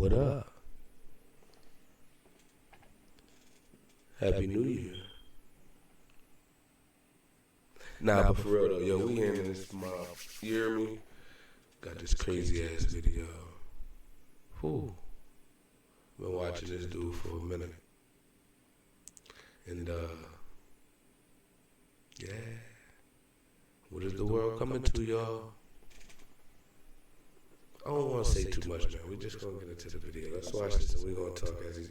What up? Happy New Year. Nah, but for real though, yo, we in this month. You hear me? Got this crazy ass video. Whew. Been watching this dude for a minute. And yeah. What is the world coming to, y'all? I don't want to say too much, man. We just gonna get into the video. Let's watch this and we gonna talk as he.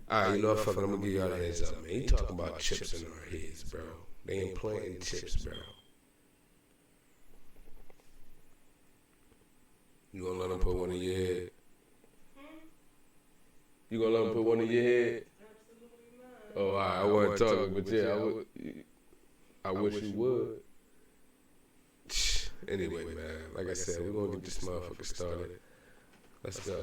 Alright, you know what, fuck it, I'm gonna give y'all a heads up, man. He talking about chips in our heads, bro. They implanting chips, bro. You gonna let them put one in your head? You gonna let them put one in your head? Absolutely not. Oh, alright, I wasn't talking, but yeah, I wish you would. Anyway, man, like I said, we're gonna get this motherfucker started. Let's go.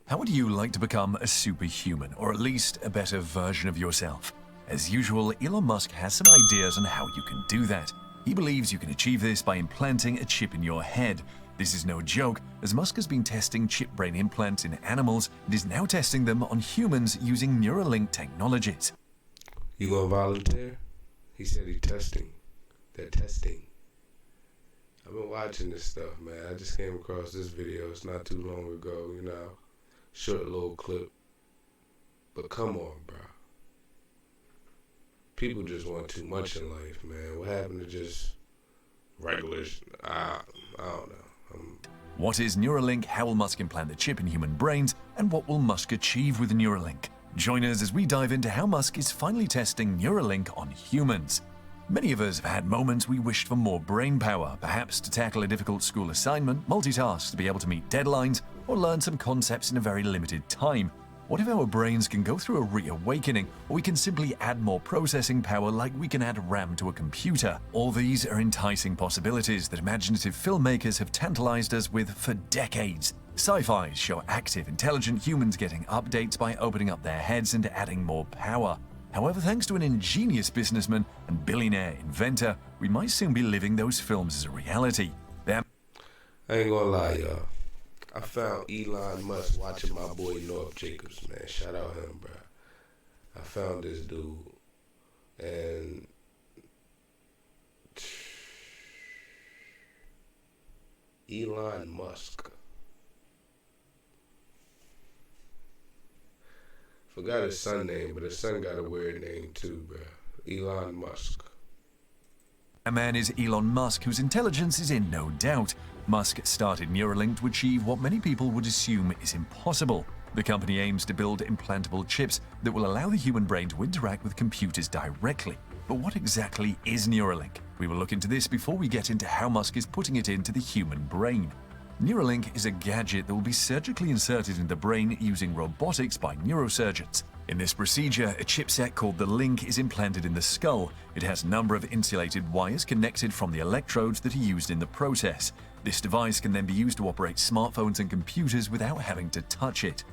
How would you like to become a superhuman, or at least a better version of yourself? As usual, Elon Musk has some ideas on how you can do that. He believes you can achieve this by implanting a chip in your head. This is no joke, as Musk has been testing chip brain implants in animals and is now testing them on humans using Neuralink technologies. You gonna volunteer? He said he's testing. They're testing. I've been watching this stuff, man. I just came across this video. It's not too long ago, you know. Short little clip. But come on, bro. People just want too much in life, man. What happened to just regular? I don't know. What is Neuralink? How will Musk implant the chip in human brains? And what will Musk achieve with Neuralink? Join us as we dive into how Musk is finally testing Neuralink on humans. Many of us have had moments we wished for more brain power, perhaps to tackle a difficult school assignment, multitask to be able to meet deadlines, or learn some concepts in a very limited time. What if our brains can go through a reawakening, or we can simply add more processing power like we can add RAM to a computer? All these are enticing possibilities that imaginative filmmakers have tantalized us with for decades. Sci-fi show active, intelligent humans getting updates by opening up their heads and adding more power. However, thanks to an ingenious businessman and billionaire inventor, we might soon be living those films as a reality. I ain't gonna lie, y'all. I found Elon Musk watching my boy North Jacobs, man. Shout out him, bro. I found this dude, and Elon Musk. Forgot his son name, but his son got a weird name too, bro. Elon Musk. A man is Elon Musk, whose intelligence is in no doubt. Musk started Neuralink to achieve what many people would assume is impossible. The company aims to build implantable chips that will allow the human brain to interact with computers directly. But what exactly is Neuralink? We will look into this before we get into how Musk is putting it into the human brain. Neuralink is a gadget that will be surgically inserted in the brain using robotics by neurosurgeons. In this procedure, a chipset called the Link is implanted in the skull. It has a number of insulated wires connected from the electrodes that are used in the process. This device can then be used to operate smartphones and computers without having to touch it.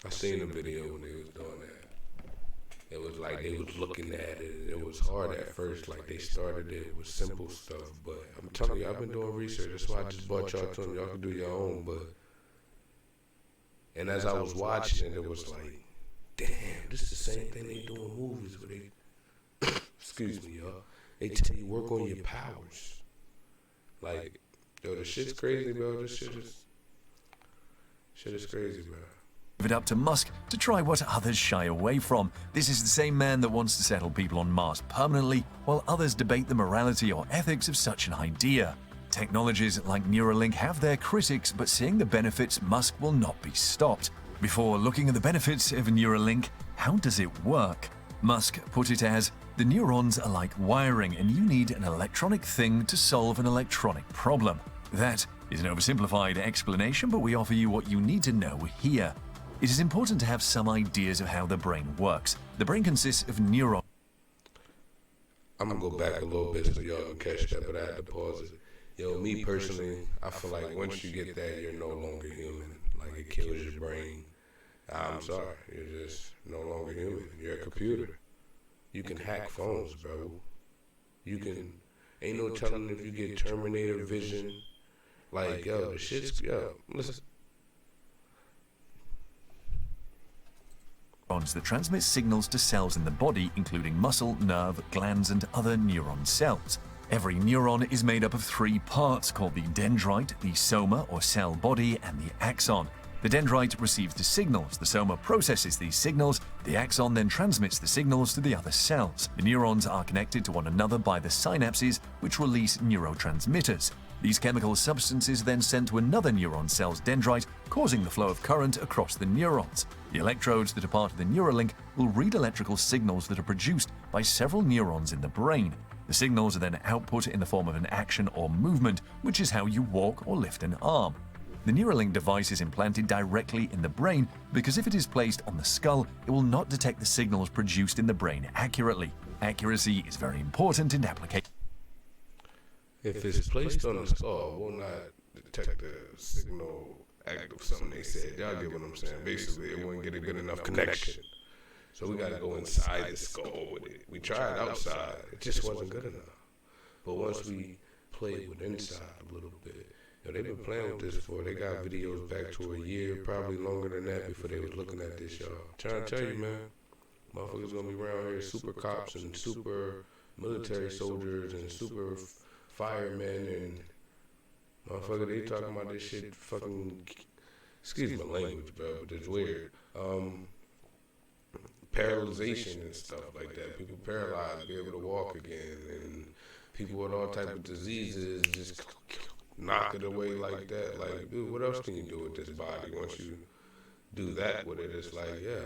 I seen a video when they was doing that. It was like they was looking at it, and it was hard at first. Like they started it with simple stuff, but I'm telling you, I've been doing research. That's why I just brought y'all to them. Y'all can do your own, but. And as I was watching it, it was like, damn, this is the same thing they do in movies where they, excuse me, y'all. They tell you work on your powers. Like, yo, this shit's crazy, bro. This shit is crazy, bro. Give it up to Musk to try what others shy away from. This is the same man that wants to settle people on Mars permanently, while others debate the morality or ethics of such an idea. Technologies like Neuralink have their critics, but seeing the benefits, Musk will not be stopped. Before looking at the benefits of Neuralink, how does it work? Musk put it as, the neurons are like wiring and you need an electronic thing to solve an electronic problem. That is an oversimplified explanation, but we offer you what you need to know here. It is important to have some ideas of how the brain works. The brain consists of neurons. I'm gonna go back a little bit so y'all can catch that, but I had to pause it. Yo, me personally, I feel like once you get that, you're no longer human. Like it kills your brain. I'm sorry, you're just no longer human. You're a computer. You can hack phones, bro. You can, ain't no telling if you get Terminator vision. Like, yo, the shit's, yo, listen. Neurons that transmit signals to cells in the body, including muscle, nerve, glands, and other neuron cells. Every neuron is made up of three parts called the dendrite, the soma or cell body, and the axon. The dendrite receives the signals, the soma processes these signals, the axon then transmits the signals to the other cells. The neurons are connected to one another by the synapses, which release neurotransmitters. These chemical substances then sent to another neuron cell's dendrite, causing the flow of current across the neurons. The electrodes that are part of the Neuralink will read electrical signals that are produced by several neurons in the brain. The signals are then output in the form of an action or movement, which is how you walk or lift an arm. The Neuralink device is implanted directly in the brain because if it is placed on the skull, it will not detect the signals produced in the brain accurately. Accuracy is very important in application. If it's placed on the skull, it will not detect the signal active, something they said. Y'all get what I'm saying? Basically, it wouldn't get a good enough connection. So we got to go inside the skull with it. We tried outside. It just wasn't good enough. But once we played with inside a little bit, you know, they've been playing with this for, they got videos back to a year, probably longer than that before they was looking at this, y'all. Trying to tell you, man, motherfuckers going to be around here, super cops and super military soldiers and super firemen and motherfucker, they talking about this shit fucking, excuse my language, bro, but it's weird. Paralyzation and stuff like that. People paralyzed, be able to walk again, and people with all type of diseases just knock it away like that. Like, dude, what else can you do with this body once you do that with it? It's like, yeah,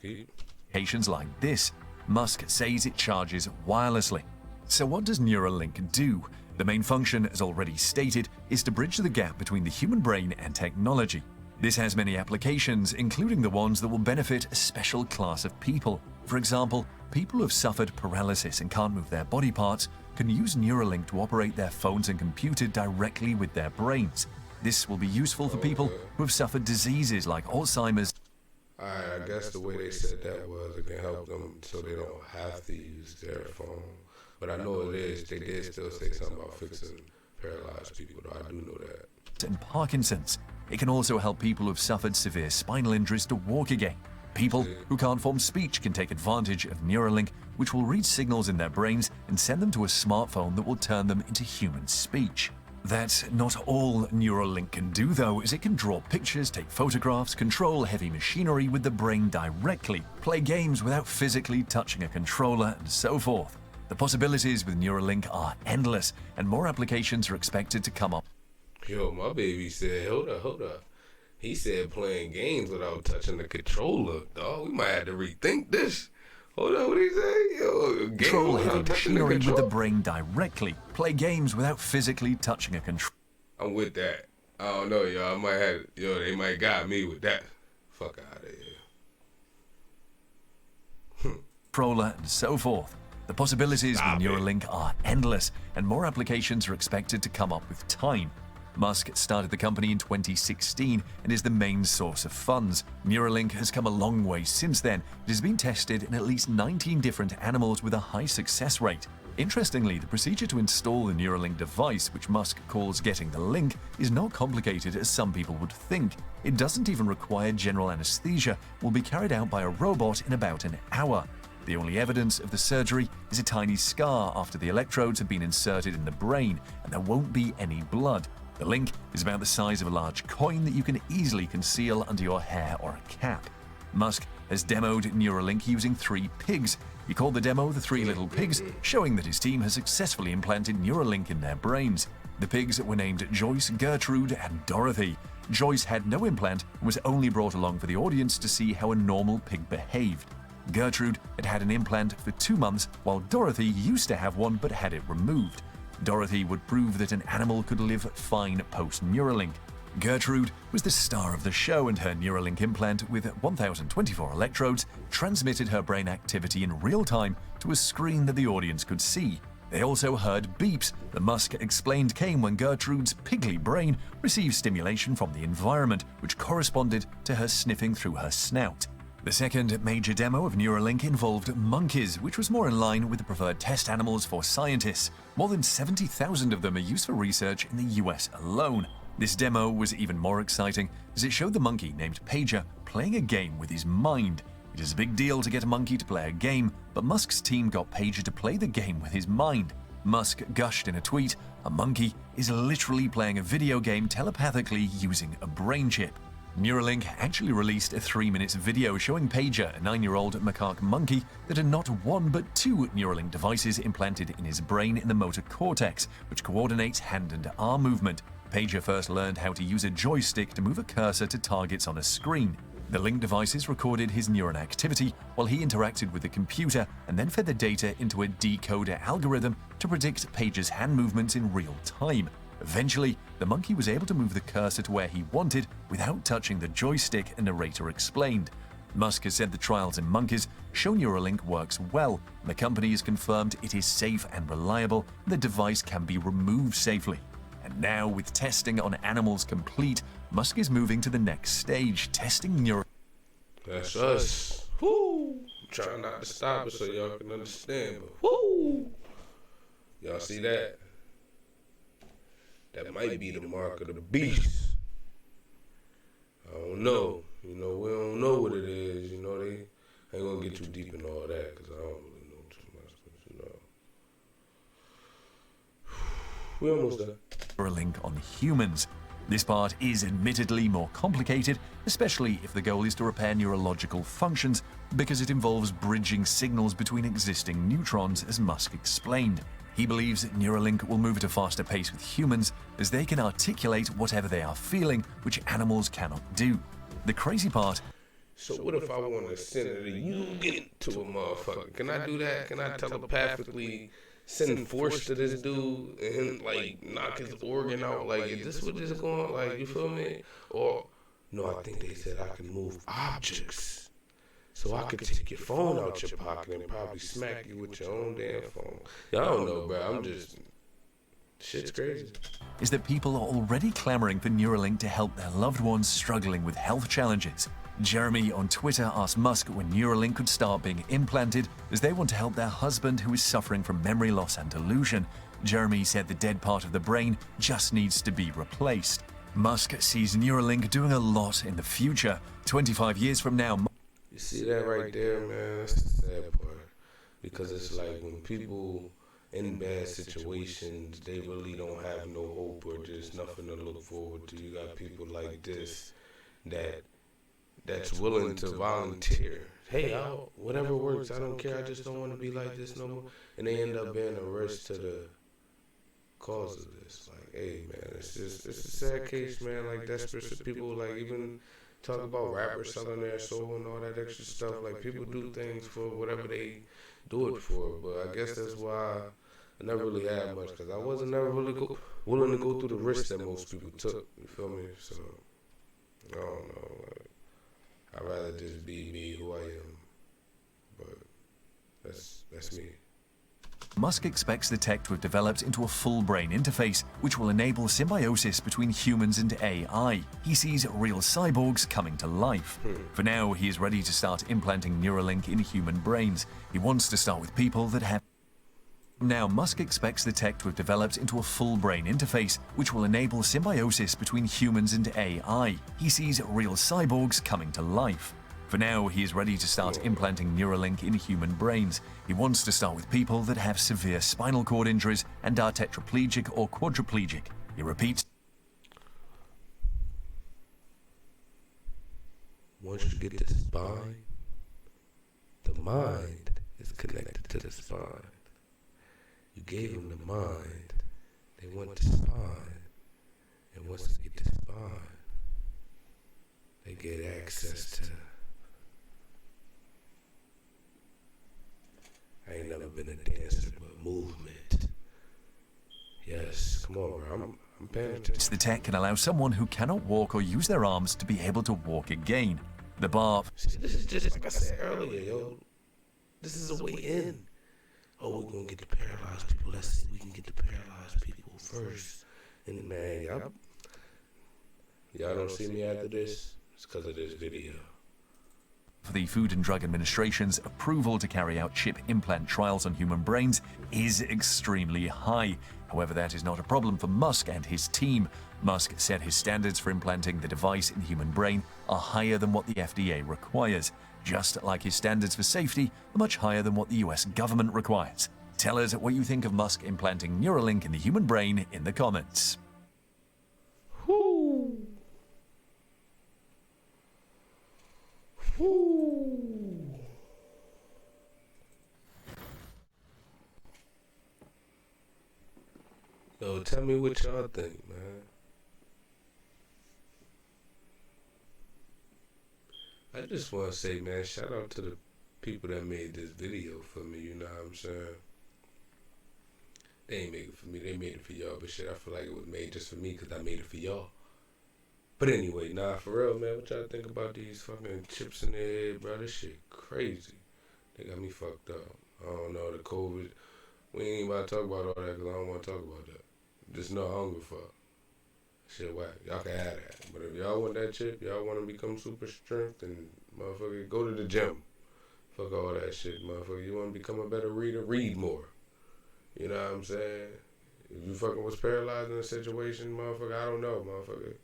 keep. Applications like this, Musk says it charges wirelessly. So what does Neuralink do? The main function, as already stated, is to bridge the gap between the human brain and technology. This has many applications, including the ones that will benefit a special class of people. For example, people who have suffered paralysis and can't move their body parts can use Neuralink to operate their phones and computer directly with their brains. This will be useful for people who have suffered diseases like Alzheimer's. I guess the way they said that was it can help them so they don't have to use their phone. But I know it is. They did still say something about fixing paralyzed people, though. I do know that. And Parkinson's. It can also help people who have suffered severe spinal injuries to walk again. People who can't form speech can take advantage of Neuralink, which will read signals in their brains and send them to a smartphone that will turn them into human speech. That's not all Neuralink can do, though, as it can draw pictures, take photographs, control heavy machinery with the brain directly, play games without physically touching a controller, and so forth. The possibilities with Neuralink are endless, and more applications are expected to come up. Yo, my baby said, hold up. He said playing games without touching the controller. Dog, we might have to rethink this. Hold up, what did he say? Yo, control heavy machinery with the brain directly. Play games without physically touching a controller. I'm with that. I don't know, y'all. I might have, they might got me with that. Fuck out of here. Controller and so forth. The possibilities with Neuralink are endless, and more applications are expected to come up with time. Musk started the company in 2016 and is the main source of funds. Neuralink has come a long way since then. It has been tested in at least 19 different animals with a high success rate. Interestingly, the procedure to install the Neuralink device, which Musk calls getting the link, is not complicated as some people would think. It doesn't even require general anesthesia, will be carried out by a robot in about an hour. The only evidence of the surgery is a tiny scar after the electrodes have been inserted in the brain, and there won't be any blood. The link is about the size of a large coin that you can easily conceal under your hair or a cap. Musk has demoed Neuralink using 3 pigs. He called the demo the 3 Little Pigs, showing that his team has successfully implanted Neuralink in their brains. The pigs were named Joyce, Gertrude, and Dorothy. Joyce had no implant and was only brought along for the audience to see how a normal pig behaved. Gertrude had had an implant for 2 months, while Dorothy used to have one but had it removed. Dorothy would prove that an animal could live fine post-Neuralink. Gertrude was the star of the show, and her Neuralink implant with 1,024 electrodes transmitted her brain activity in real time to a screen that the audience could see. They also heard beeps that Musk explained came when Gertrude's pigly brain received stimulation from the environment, which corresponded to her sniffing through her snout. The second major demo of Neuralink involved monkeys, which was more in line with the preferred test animals for scientists. More than 70,000 of them are used for research in the US alone. This demo was even more exciting as it showed the monkey named Pager playing a game with his mind. It is a big deal to get a monkey to play a game, but Musk's team got Pager to play the game with his mind. Musk gushed in a tweet, "A monkey is literally playing a video game telepathically using a brain chip." Neuralink actually released a 3-minute video showing Pager, a 9-year-old macaque monkey, that had not one but 2 Neuralink devices implanted in his brain in the motor cortex, which coordinates hand and arm movement. Pager first learned how to use a joystick to move a cursor to targets on a screen. The linked devices recorded his neuron activity while he interacted with the computer and then fed the data into a decoder algorithm to predict Pager's hand movements in real time. Eventually, the monkey was able to move the cursor to where he wanted without touching the joystick, a narrator explained. Musk has said the trials in monkeys show Neuralink works well, and the company has confirmed it is safe and reliable, and the device can be removed safely. And now, with testing on animals complete, Musk is moving to the next stage, testing Neuralink. That's us. Woo! I'm trying not to stop it so y'all can understand, but woo! Y'all see that? That might be the mark of the beast. I don't know. We don't know what it is. They ain't gonna get too deep in all that because I don't really know too much. But, we almost done. Neuralink on humans. This part is admittedly more complicated, especially if the goal is to repair neurological functions, because it involves bridging signals between existing neurons, as Musk explained. He believes that Neuralink will move at a faster pace with humans, as they can articulate whatever they are feeling, which animals cannot do. The crazy part... So what if I want to send it you get to a motherfucker? Can I do that? Can I telepathically send force to this dude and knock his organ out? Is this what this is going? You feel me? Or no, I think they said I can move objects. So I could take your phone out your pocket and probably smack you with your own damn phone. I don't know, bro. Shit's crazy. Is that people are already clamoring for Neuralink to help their loved ones struggling with health challenges. Jeremy on Twitter asked Musk when Neuralink could start being implanted, as they want to help their husband who is suffering from memory loss and delusion. Jeremy said the dead part of the brain just needs to be replaced. Musk sees Neuralink doing a lot in the future. 25 years from now... You see that right there, man? That's the sad part. Because it's like when people in bad situations, they really don't have no hope or just nothing to look forward to. You got people like this that's willing to volunteer. Hey, whatever works, I don't care. I just don't want to be like this no more. And they end up being a risk to the cause of this. Hey, man, it's a sad case, man. Desperate people, even... Talk about rappers selling their soul and all that extra stuff. People do things for whatever they do it for. But I guess that's why I never really had much, because I wasn't never really willing to go through the risks that most people took. You feel me? So, I don't know. I'd rather just be me, who I am. But that's me. Musk expects the tech to have developed into a full brain interface, which will enable symbiosis between humans and AI. He sees real cyborgs coming to life. For now, he is ready to start implanting Neuralink in human brains. He wants to start with people that have... Now, Musk expects the tech to have developed into a full brain interface, which will enable symbiosis between humans and AI. He sees real cyborgs coming to life. For now, he is ready to start implanting Neuralink in human brains. He wants to start with people that have severe spinal cord injuries and are tetraplegic or quadriplegic. He repeats, once you get the spine, the mind is connected to the spine. You gave them the mind, they want the spine, and once they get the spine, they get access to... I ain't never been a dancer, but movement. Yes, come on, bro. I'm paying attention. The tech can allow someone who cannot walk or use their arms to be able to walk again. The bar... See, this is just like I said earlier, yo. This is a way in. Oh, we're gonna get the paralyzed people. Let's see if we can get the paralyzed people first. And man, y'all don't see me after this. It's because of this video. For the Food and Drug Administration's approval to carry out chip implant trials on human brains is extremely high. However, that is not a problem for Musk and his team. Musk said his standards for implanting the device in the human brain are higher than what the FDA requires, just like his standards for safety are much higher than what the US government requires. Tell us what you think of Musk implanting Neuralink in the human brain in the comments. Whoo. Whoo. Yo, tell me what y'all think, man. I just want to say, man, shout out to the people that made this video for me, you know what I'm saying? They ain't make it for me, they made it for y'all, but shit, I feel like it was made just for me because I made it for y'all. But anyway, nah, for real, man, what y'all think about these fucking chips in their head, bro? This shit crazy. They got me fucked up. I don't know, the COVID, we ain't about to talk about all that because I don't want to talk about that. Just know I don't give a fuck. Shit whack. Y'all can have that. But if y'all want that chip, y'all want to become super strength and motherfucker, go to the gym. Fuck all that shit, motherfucker. You want to become a better reader, read more. You know what I'm saying? If you fucking was paralyzed in a situation, motherfucker, I don't know, motherfucker.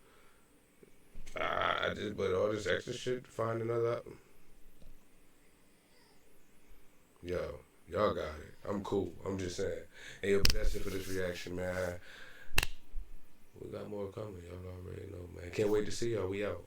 But all this extra shit, find another. Yo, y'all got it. I'm cool. I'm just saying. Hey, yo, but that's it for this reaction, man. We got more coming. Y'all already know, man. Can't wait to see y'all. We out.